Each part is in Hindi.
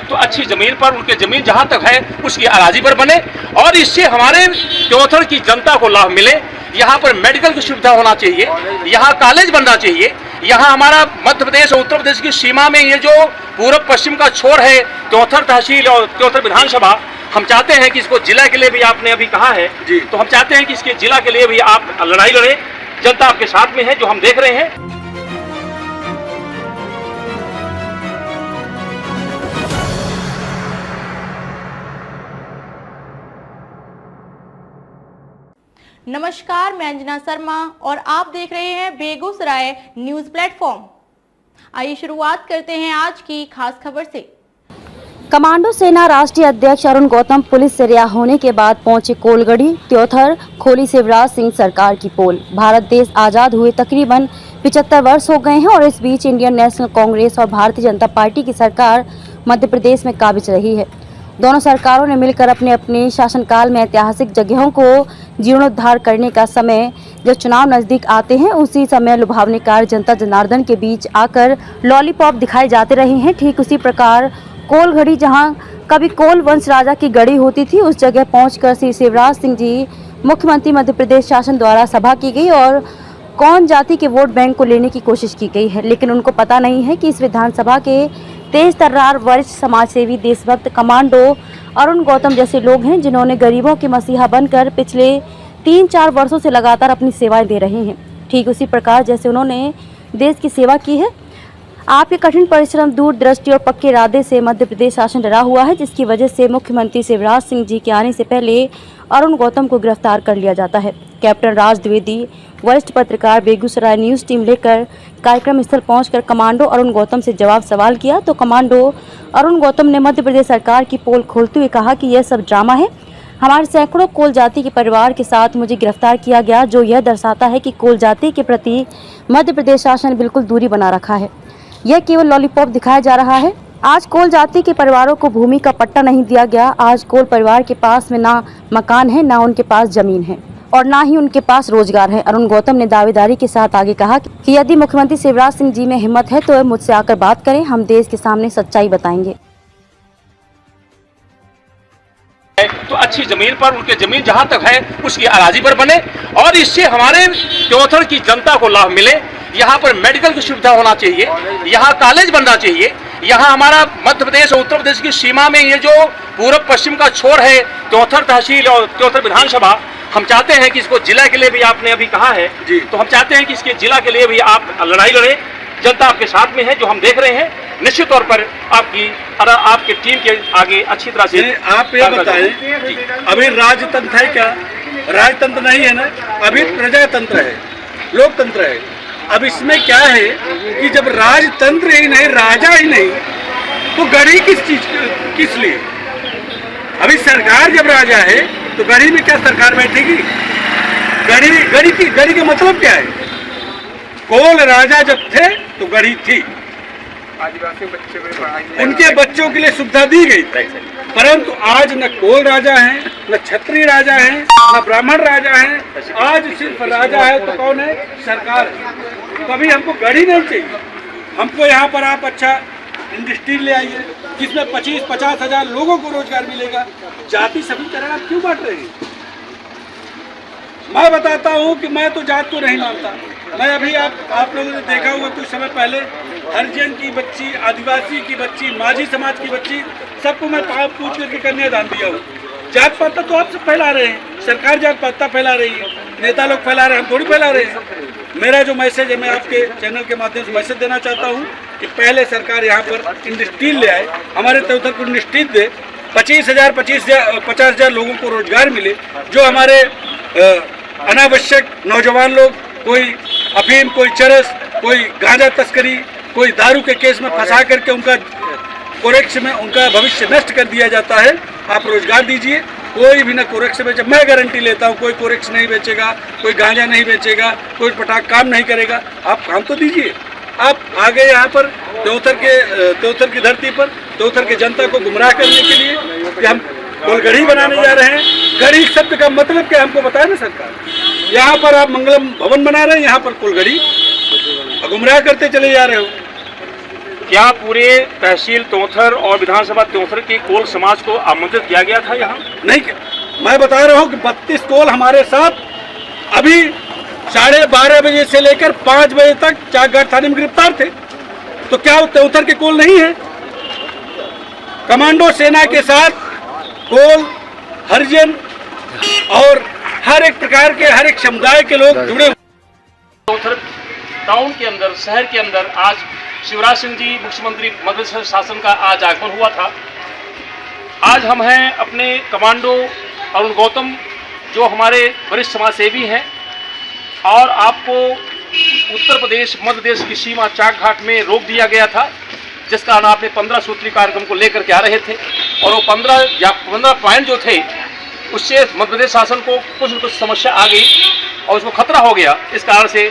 तो अच्छी जमीन पर उनके जमीन जहां तक है उसकी अराजी पर बने और इससे हमारे त्योथर की जनता को लाभ मिले। यहाँ पर मेडिकल की सुविधा होना चाहिए, यहाँ कॉलेज बनना चाहिए। यहाँ हमारा मध्य प्रदेश और उत्तर प्रदेश की सीमा में ये जो पूर्व पश्चिम का छोर है त्योथर तहसील और त्योथर विधानसभा, हम चाहते हैं कि इसको जिला के लिए भी आपने अभी कहा है जी, तो हम चाहते हैं कि इसके जिला के लिए भी आप लड़ाई लड़ें। जनता आपके साथ में है, जो हम देख रहे हैं। नमस्कार, मैं अंजना शर्मा और आप देख रहे हैं बेगूसराय न्यूज प्लेटफॉर्म। आइए शुरुआत करते हैं आज की खास खबर से। कमांडो सेना राष्ट्रीय अध्यक्ष अरुण गौतम पुलिस से रिहा होने के बाद पहुंचे कोलगढ़ी। त्योथर खोली शिवराज सिंह सरकार की पोल। भारत देश आजाद हुए तकरीबन 75 वर्ष हो गए हैं और इस बीच इंडियन नेशनल कांग्रेस और भारतीय जनता पार्टी की सरकार मध्य प्रदेश में काबिज रही है। दोनों सरकारों ने मिलकर अपने अपने शासनकाल में ऐतिहासिक जगहों को जीर्णोद्धार करने का समय जब चुनाव नजदीक आते हैं उसी समय लुभावने कार्य जनता जनार्दन के बीच आकर लॉलीपॉप दिखाए जाते रहे हैं। ठीक उसी प्रकार कोलगढ़ी, जहां कभी कोल वंश राजा की गढ़ी होती थी, उस जगह पहुंचकर श्री शिवराज सिंह जी मुख्यमंत्री मध्य प्रदेश शासन द्वारा सभा की गई और कौन जाति के वोट बैंक को लेने की कोशिश की गई है। लेकिन उनको पता नहीं है कि इस विधानसभा के तेज तर्रार वरिष्ठ समाजसेवी देशभक्त कमांडो अरुण गौतम जैसे लोग हैं, जिन्होंने गरीबों के मसीहा बनकर पिछले 3-4 वर्षों से लगातार अपनी सेवाएं दे रहे हैं। ठीक उसी प्रकार जैसे उन्होंने देश की सेवा की है। आपके कठिन परिश्रम, दूरदृष्टि और पक्के इरादे से मध्य प्रदेश शासन डरा हुआ है, जिसकी वजह से मुख्यमंत्री शिवराज सिंह जी के आने से पहले अरुण गौतम को गिरफ्तार कर लिया जाता है। कैप्टन राज द्विवेदी, वरिष्ठ पत्रकार, बेगूसराय न्यूज टीम लेकर कार्यक्रम स्थल पहुंचकर कमांडो अरुण गौतम से जवाब सवाल किया तो कमांडो अरुण गौतम ने मध्य प्रदेश सरकार की पोल खोलते हुए कहा कि यह सब ड्रामा है। हमारे सैकड़ों कोल जाति के परिवार के साथ मुझे गिरफ्तार किया गया, जो यह दर्शाता है कि कोल जाति के प्रति मध्य प्रदेश शासन बिल्कुल दूरी बना रखा है। यह केवल लॉलीपॉप दिखाया जा रहा है। आज कोल जाति के परिवारों को भूमि का पट्टा नहीं दिया गया। आज कोल परिवार के पास में ना मकान है, ना उनके पास जमीन है और ना ही उनके पास रोजगार है। अरुण गौतम ने दावेदारी के साथ आगे कहा कि यदि मुख्यमंत्री शिवराज सिंह जी में हिम्मत है तो वह मुझसे आकर बात करें, हम देश के सामने सच्चाई बताएंगे। तो अच्छी जमीन पर उनके जमीन जहां तक है उसकी अराजी पर बने और इससे हमारे त्योथर की जनता को लाभ मिले। यहाँ पर मेडिकल की सुविधा होना चाहिए, यहाँ कॉलेज बनना चाहिए। यहाँ हमारा मध्य प्रदेश और उत्तर प्रदेश की सीमा में ये जो पूर्व पश्चिम का छोर है त्योथर तहसील और त्योथर विधानसभा, हम चाहते हैं कि इसको जिला के लिए भी आपने अभी कहा है जी, तो हम चाहते हैं कि इसके जिला के लिए भी आप लड़ाई लड़ें। जनता आपके साथ में है, जो हम देख रहे हैं। निश्चित तौर पर आपकी टीम के आगे अच्छी तरह से आप ये बताएं, अभी राजतंत्र है क्या? राजतंत्र नहीं है ना, अभी प्रजातंत्र है, लोकतंत्र है। अब इसमें क्या है कि जब राजतंत्र ही नहीं, राजा ही नहीं, तो गढ़ी किस लिए? अभी सरकार जब राजा है तो गढ़ी में क्या सरकार बैठेगी? गढ़ी का मतलब क्या है? कोल राजा जब थे तो गढ़ी थी, आदिवासी बच्चे उनके बच्चों के लिए सुविधा दी गई, परंतु आज न कोल राजा है, न क्षत्रिय राजा है, न ब्राह्मण राजा है। आज सिर्फ राजा है तो कौन है? सरकार है। कभी हमको गढ़ी नहीं चाहिए। हमको यहाँ पर आप अच्छा इंडस्ट्री ले आइए जिसमें 25-50 हजार लोगों को रोजगार मिलेगा। जाति समीकरण आप क्यों बांट रहे हैं? मैं बताता हूँ कि मैं तो जात को नहीं मानता। मैं अभी आप लोगों ने देखा होगा कुछ समय पहले हरिजन की बच्ची, आदिवासी की बच्ची, माझी समाज की बच्ची, सबको मैं पूछ करके कन्यादान दिया हूँ। जात पात तो आप सब फैला रहे हैं, सरकार जात पात फैला रही है, नेता लोग फैला रहे हैं, हम थोड़ी फैला रहे हैं। मेरा जो मैसेज है, मैं आपके चैनल के माध्यम से मैसेज देना चाहता हूँ कि पहले सरकार यहाँ पर इंडस्ट्री ले आए, हमारे त्योथर को इंडस्ट्री दे, 50,000 लोगों को रोजगार मिले। जो हमारे अनावश्यक नौजवान लोग, कोई अफीम, कोई चरस, कोई गांजा तस्करी, कोई दारू के केस में फंसा करके उनका कोरेक्स में उनका भविष्य नष्ट कर दिया जाता है। आप रोजगार दीजिए, कोई भी ना कोरेक्स बेचे। मैं गारंटी लेता हूँ कोई कोरेक्स नहीं बेचेगा, कोई गांजा नहीं बेचेगा, कोई पटाख काम नहीं करेगा। आप काम तो दीजिए। आप आगे यहाँ पर त्योथर की धरती पर त्योथर की जनता को गुमराह करने के लिए कि हम कोलगढ़ी बनाने जा रहे हैं। गढ़ी शब्द का मतलब क्या हमको बताए ना सरकार। यहाँ पर आप मंगलम भवन बना रहे हैं, यहाँ पर कोलगढ़ी गुमराह करते चले जा रहे हो। क्या पूरे तहसील त्योंथर और विधानसभा त्योंथर के कोल समाज को आमंत्रित किया गया था यहाँ? नहीं, मैं बता रहा हूँ कि 32 कोल हमारे साथ अभी 12:30 बजे से लेकर 5 बजे तक चाकघाट थाने में गिरफ्तार थे। तो क्या वो त्योंथर के कोल नहीं है? कमांडो सेना के साथ कोल, हरिजन और हर एक प्रकार के, हर एक समुदाय के लोग जुड़े। त्योंथर टाउन के अंदर, शहर के अंदर आज शिवराज सिंह जी मुख्यमंत्री मध्य प्रदेश शासन का आज आगमन हुआ था। आज हम हैं अपने कमांडो अरुण गौतम, जो हमारे वरिष्ठ समाज सेवी हैं, और आपको उत्तर प्रदेश मध्य प्रदेश की सीमा चाकघाट में रोक दिया गया था, जिस कारण आपने 15 सूत्री कार्यक्रम को लेकर के आ रहे थे, और वो 15 पॉइंट जो थे उससे मध्य प्रदेश शासन को कुछ न कुछ समस्या आ गई और उसको खतरा हो गया। इस कारण से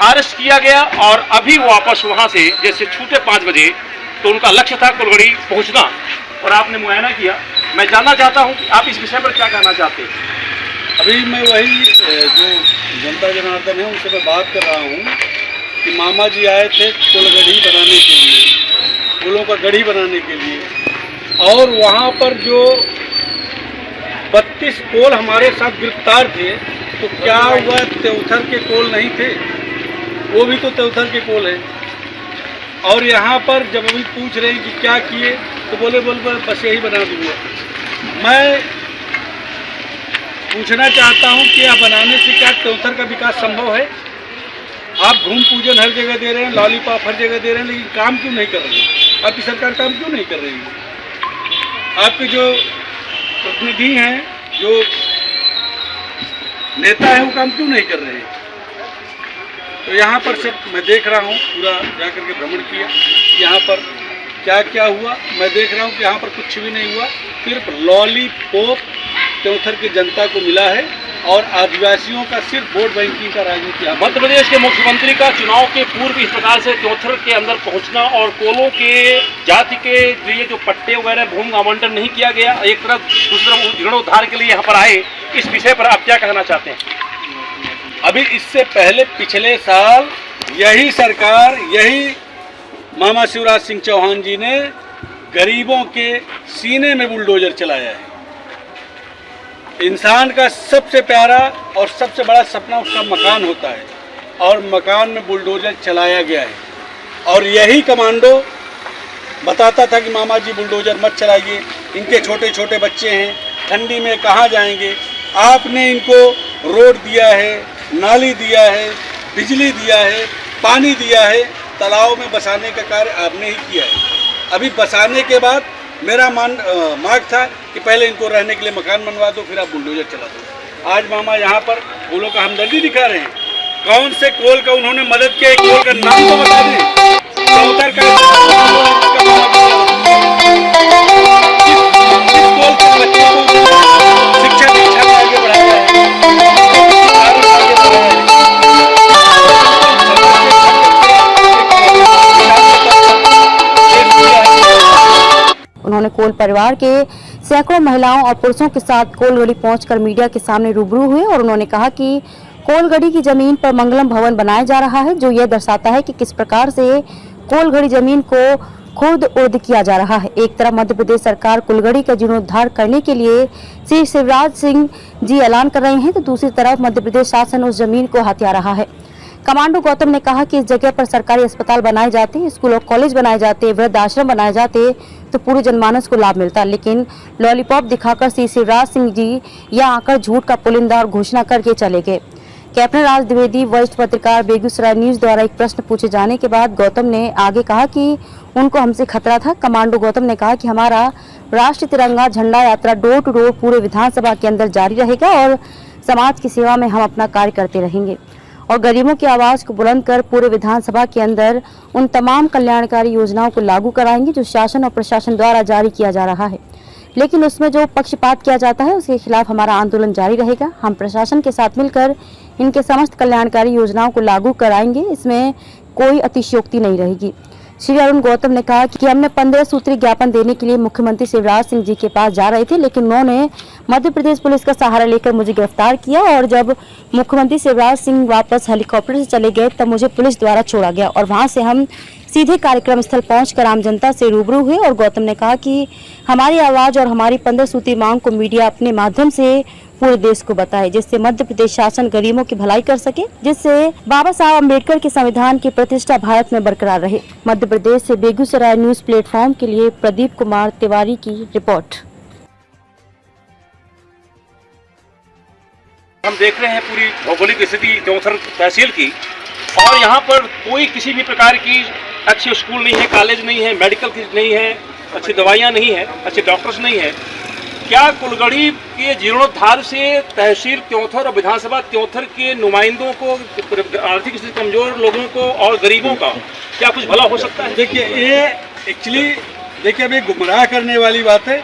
अरेस्ट किया गया और अभी वापस वहां से जैसे छूटे 5 बजे, तो उनका लक्ष्य था कुलगढ़ी पहुंचना, और आपने मुआयना किया। मैं जानना चाहता हूं कि आप इस विषय पर क्या कहना चाहते हैं? अभी मैं वही जो जनता जनार्दन है उनसे मैं बात कर रहा हूँ कि मामा जी आए थे कुलगढ़ी बनाने के लिए, पुलों का गढ़ी बनाने के लिए, और वहाँ पर जो 32 कोल हमारे साथ गिरफ्तार थे, तो क्या हुआ त्योंथर के कोल नहीं थे? वो भी तो त्योंथर के कोल है। और यहाँ पर जब अभी पूछ रहे हैं कि क्या किए, तो बोले बस यही बना दूंगा। मैं पूछना चाहता हूँ कि यह बनाने से क्या त्योंथर का विकास संभव है? आप घूम पूजन हर जगह दे रहे हैं, लॉलीपॉप हर जगह दे रहे हैं, लेकिन काम क्यों नहीं कर रही है? आपकी सरकार काम क्यों नहीं कर रही है? आपके जो प्रतिनिधि हैं, जो नेता हैं, वो काम क्यों नहीं कर रहे हैं? तो यहाँ पर सिर्फ मैं देख रहा हूँ, पूरा जाकर के भ्रमण किया, यहाँ पर क्या क्या हुआ मैं देख रहा हूँ कि यहाँ पर कुछ भी नहीं हुआ। सिर्फ लॉलीपॉप त्योंथर की जनता को मिला है और आदिवासियों का सिर्फ वोट बैंकिंग का राजनीति। मध्य प्रदेश के मुख्यमंत्री का चुनाव के पूर्व इस प्रकार से त्योंथर के अंदर पहुंचना और कोलों के जाति के लिए जो पट्टे वगैरह भूमि आवंटन नहीं किया गया, एक तरफ दूसरी तरफ जीर्णोद्धार के लिए यहाँ पर आए, इस विषय पर आप क्या कहना चाहते हैं? अभी इससे पहले पिछले साल यही सरकार, यही मामा शिवराज सिंह चौहान जी ने गरीबों के सीने में बुलडोजर चलाया है। इंसान का सबसे प्यारा और सबसे बड़ा सपना उसका मकान होता है, और मकान में बुलडोजर चलाया गया है। और यही कमांडो बताता था कि मामा जी बुलडोजर मत चलाइए, इनके छोटे छोटे बच्चे हैं, ठंडी में कहाँ जाएंगे। आपने इनको रोड दिया है, नाली दिया है, बिजली दिया है, पानी दिया है, तालाब में बसाने का कार्य आपने ही किया है। अभी बसाने के बाद मेरा मांग था कि पहले इनको रहने के लिए मकान बनवा दो, फिर आप बुलडोजर चला दो। आज मामा यहाँ पर कोलों का हमदर्दी दिखा रहे हैं। कौन से कोल का उन्होंने मदद किया? एक कोल का नाम तो बता दें। त्योंथर का कोल के बच्चे को शिक्षा दीक्षा में आगे बढ़ाया है। उन्होंने कोल परिवार के सैकड़ों महिलाओं और पुरुषों के साथ कोलगढ़ी पहुंचकर मीडिया के सामने रूबरू हुए और उन्होंने कहा कि कोलगढ़ी की जमीन पर मंगलम भवन बनाया जा रहा है, जो यह दर्शाता है कि किस प्रकार से कोलगढ़ी जमीन को खुर्द उर्द किया जा रहा है। एक तरफ मध्य प्रदेश सरकार कुलगढ़ी का जीर्णोद्धार करने के लिए श्री शिवराज सिंह जी ऐलान कर रहे हैं, तो दूसरी तरफ मध्य प्रदेश शासन उस जमीन को हथिया रहा है। कमांडो गौतम ने कहा कि इस जगह पर सरकारी अस्पताल बनाए जाते, स्कूल और कॉलेज बनाए जाते, वृद्ध आश्रम बनाए जाते, तो पूरे जनमानस को लाभ मिलता। लेकिन लॉलीपॉप दिखाकर श्री शिवराज सिंह जी यहाँ आकर झूठ का पुलिंदा और घोषणा करके चले गए। कैप्टन राज द्विवेदी, वरिष्ठ पत्रकार, बेगूसराय न्यूज द्वारा एक प्रश्न पूछे जाने के बाद गौतम ने आगे कहा कि उनको हमसे खतरा था। कमांडो गौतम ने कहा कि हमारा राष्ट्रीय तिरंगा झंडा यात्रा डोर टू डोर पूरे विधानसभा के अंदर जारी रहेगा और समाज की सेवा में हम अपना कार्य करते रहेंगे और गरीबों की आवाज को बुलंद कर पूरे विधानसभा के अंदर उन तमाम कल्याणकारी योजनाओं को लागू कराएंगे जो शासन और प्रशासन द्वारा जारी किया जा रहा है। लेकिन उसमें जो पक्षपात किया जाता है उसके खिलाफ हमारा आंदोलन जारी रहेगा। हम प्रशासन के साथ मिलकर इनके समस्त कल्याणकारी योजनाओं को लागू कराएंगे, इसमें कोई अतिशयोक्ति नहीं रहेगी। श्री अरुण गौतम ने कहा कि हमने 15 सूत्री ज्ञापन देने के लिए मुख्यमंत्री शिवराज सिंह जी के पास जा रहे थे, लेकिन उन्होंने मध्य प्रदेश पुलिस का सहारा लेकर मुझे गिरफ्तार किया और जब मुख्यमंत्री शिवराज सिंह वापस हेलीकॉप्टर से चले गए तब मुझे पुलिस द्वारा छोड़ा गया और वहां से हम सीधे कार्यक्रम स्थल पहुंचकर आम जनता से रूबरू हुए और गौतम ने कहा कि हमारी आवाज और हमारी 15 सूत्री मांग को मीडिया अपने माध्यम से पूरे देश को बताए, जिससे मध्य प्रदेश शासन गरीबों की भलाई कर सके, जिससे बाबा साहब अम्बेडकर के संविधान की प्रतिष्ठा भारत में बरकरार रहे। मध्य प्रदेश से बेगूसराय न्यूज प्लेटफॉर्म के लिए प्रदीप कुमार तिवारी की रिपोर्ट। हम देख रहे हैं पूरी भौगोलिक स्थिति त्योंथर तहसील की, और यहाँ पर कोई किसी भी प्रकार की अच्छे स्कूल नहीं है, कॉलेज नहीं है, मेडिकल नहीं है, अच्छी दवाइयाँ नहीं है, अच्छे डॉक्टर्स नहीं है। क्या कुलगढ़ी के जीर्णोद्धार से तहसील त्योंथर और विधानसभा त्योंथर के नुमाइंदों को, आर्थिक स्थिति कमजोर लोगों को और गरीबों का क्या कुछ भला हो सकता है? देखिए, ये एक्चुअली देखिए अभी गुमराह करने वाली बात है।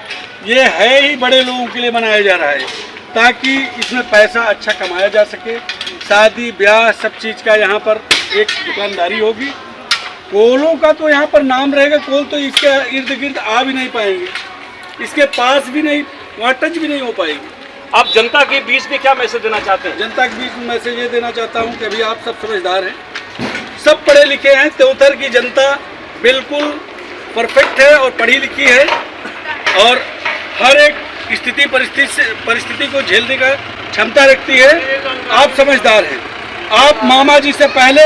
ये है ही बड़े लोगों के लिए बनाया जा रहा है ताकि इसमें पैसा अच्छा कमाया जा सके। शादी ब्याह सब चीज़ का यहाँ पर एक दुकानदारी होगी। कोलों का तो यहाँ पर नाम रहेगा, कोल तो इसके इर्द गिर्द आ भी नहीं पाएंगे, इसके पास भी नहीं, वहाँ टच भी नहीं हो पाएगी। आप जनता के बीच में क्या मैसेज देना चाहते हैं? जनता के बीच में मैसेज ये देना चाहता हूँ कि अभी आप सब समझदार हैं, सब पढ़े लिखे हैं। त्योंथर की जनता बिल्कुल परफेक्ट है और पढ़ी लिखी है और हर एक स्थिति परिस्थिति को झेलने का क्षमता रखती है। आप समझदार हैं। आप मामा जी से पहले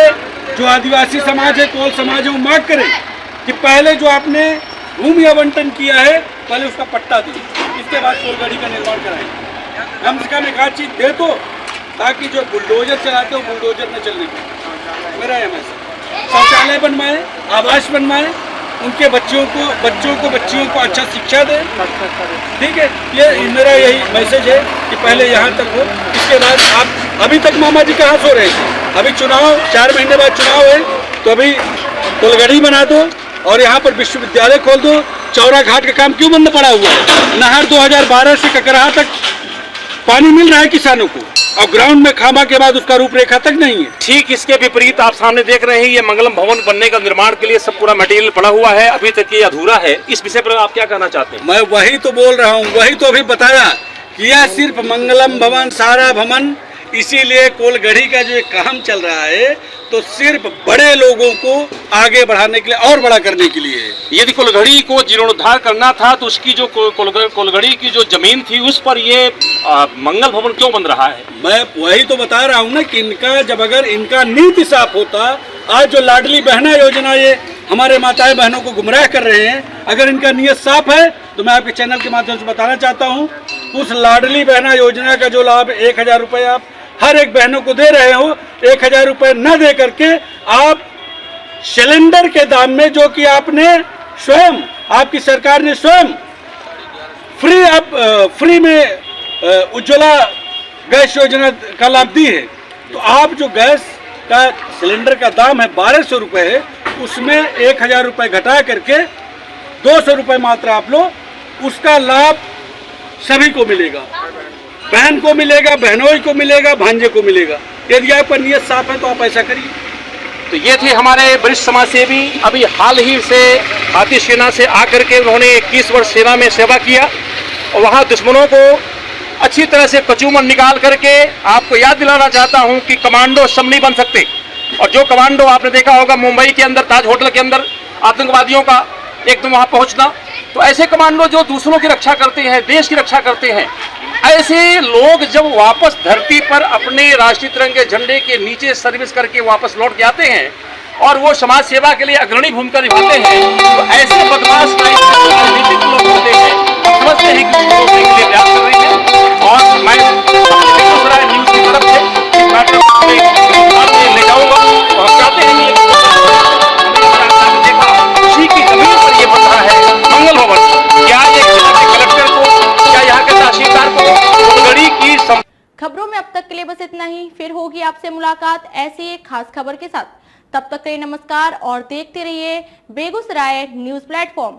जो आदिवासी समाज है, कोल समाज है, वो मांग करें कि पहले जो आपने भूमि आवंटन किया है पहले उसका पट्टा दो, इसके बाद कोलगढ़ी का निर्माण कराएं। कम से कम एक आध चीज दे दो ताकि जो बुलडोजर चलाते हो बुलडोजर न चलने की। मेरा यह मैसेज, शौचालय बनवाएं, आवास बनवाएं, उनके बच्चियों को अच्छा शिक्षा दें। ठीक है, ये मेरा यही मैसेज है कि पहले यहाँ तक हो, इसके बाद आप अभी तक मामा जी कहाँ सो रहे थे? अभी चुनाव 4 महीने बाद चुनाव है तो अभी कोलगढ़ी बना दो और यहाँ पर विश्वविद्यालय खोल दो। चौरा घाट का काम क्यों बंद पड़ा हुआ है? नहर 2012 से ककराहा तक पानी मिल रहा है किसानों को और ग्राउंड में खामा के बाद उसका रूपरेखा तक नहीं है। ठीक इसके विपरीत आप सामने देख रहे हैं, ये मंगलम भवन बनने का निर्माण के लिए सब पूरा मटेरियल पड़ा हुआ है, अभी तक ये अधूरा है। इस विषय पर आप क्या कहना चाहते हैं? मैं वही तो बोल रहा हूँ, वही तो अभी बताया कि यह सिर्फ मंगलम भवन सारा भवन, इसीलिए कोलगढ़ी का जो काम चल रहा है तो सिर्फ बड़े लोगों को आगे बढ़ाने के लिए और बड़ा करने के लिए। यदि कोलगढ़ी को जीर्णोद्धार करना था तो उसकी जो कोलगढ़ी की जो जमीन थी उस पर ये मंगल भवन क्यों बन रहा है? मैं वही तो बता रहा हूँ ना कि इनका जब अगर इनका नीति साफ होता, आज जो लाडली बहना योजना ये हमारे माताएं बहनों को गुमराह कर रहे हैं, अगर इनका नीयत साफ है तो मैं आपके चैनल के माध्यम से बताना चाहता हूँ, उस लाडली बहना योजना का जो लाभ 1000 रुपये आप हर एक बहनों को दे रहे हो, 1000 रुपये न दे करके आप सिलेंडर के दाम में, जो कि आपने स्वयं, आपकी सरकार ने स्वयं फ्री में उज्ज्वला गैस योजना का लाभ दी है, तो आप जो गैस का सिलेंडर का दाम है 1200 रुपये है, उसमें 1000 रुपये घटा करके 200 रुपये मात्र आप लो, उसका लाभ सभी को मिलेगा, बहन को मिलेगा, बहनोई को मिलेगा, भांजे को मिलेगा। यदि आपका नियत साफ है तो आप ऐसा करिए। तो ये थे हमारे वरिष्ठ समाज सेवी, अभी हाल ही से भारतीय सेना से आकर के उन्होंने 21 वर्ष सेना में सेवा किया और वहाँ दुश्मनों को अच्छी तरह से कचूमन निकाल करके आपको याद दिलाना चाहता हूँ कि कमांडो सब नहीं बन सकते। और जो कमांडो आपने देखा होगा मुंबई के अंदर ताज होटल के अंदर आतंकवादियों का एकदम वहाँ पहुँचना, तो ऐसे कमांडो जो दूसरों की रक्षा करते हैं, देश की रक्षा करते हैं, ऐसे लोग जब वापस धरती पर अपने राष्ट्रीय तिरंगे झंडे के नीचे सर्विस करके वापस लौट के आते हैं और वो समाज सेवा के लिए अग्रणी भूमिका निभाते हैं, तो ऐसे बदमाश राजनीतिक लोग होते हैं, समझते हैं कि वो रोकने के लिए प्रयास कर रही है। और मैं बेगूसराय न्यूज की तरफ से ले जाऊंगा और हम चाहते हैं कि उसी की जमीन पर ये बन रहा है मंगल भवन। क्या ये कलेक्टर को, क्या यहाँ के तहसीलदार को कोलगढ़ी की खबरों में अब तक के लिए बस इतना ही। फिर होगी आपसे मुलाकात ऐसी एक खास खबर के साथ। तब तक के लिए नमस्कार और देखते रहिए बेगूसराय न्यूज प्लेटफॉर्म।